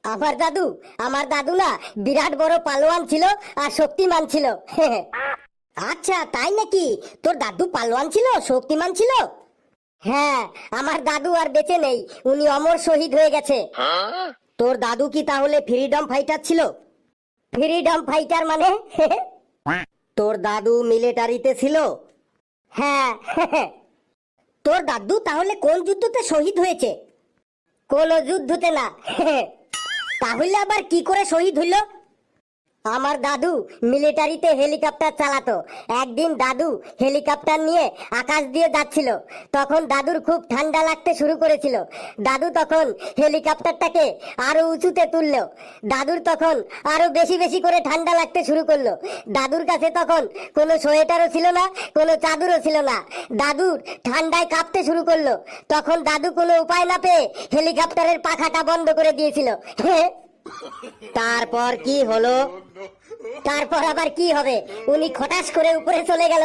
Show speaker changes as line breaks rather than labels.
আমার দাদু আমার দাদু না বিরাট বড় পালোয়ান ছিল আর শক্তিমান ছিল। আচ্ছা তাই নাকি? তোর দাদু পালোয়ান ছিল, শক্তিমান ছিল? হ্যাঁ, আমার দাদু আর বেঁচে নেই, উনি অমর শহীদ হয়ে গেছে। তোর দাদু কি তাহলে ফ্রিডম ফাইটার ছিল? ফ্রিডম ফাইটার মানে? তোর দাদু মিলিটারিতে ছিল? হ্যাঁ। তোর দাদু তাহলে কোন যুদ্ধতে শহীদ হয়েছে? কোন যুদ্ধতে না। তাহলে আবার কি করে শহীদ হইল? আমার দাদু মিলিটারিতে হেলিকপ্টার চালাতো। একদিন দাদু হেলিকপ্টার নিয়ে আকাশ দিয়ে যাচ্ছিল, তখন দাদুর খুব ঠান্ডা লাগতে শুরু করেছিল। দাদু তখন হেলিকপ্টারটাকে আরো উঁচুতে তুললো। দাদুর তখন আরো বেশি বেশি করে ঠান্ডা লাগতে শুরু করলো। দাদুর কাছে তখন কোনো সোয়েটারও ছিল না, কোনো চাদরও ছিল না। দাদুর ঠান্ডায় কাঁপতে শুরু করলো। তখন দাদু কোনো উপায় না পেয়ে হেলিকপ্টারের পাখাটা বন্ধ করে দিয়েছিল। তারপর কি হলো? তারপর আবার কি হবে? উনি খটাস করে উপরে চলে গেল।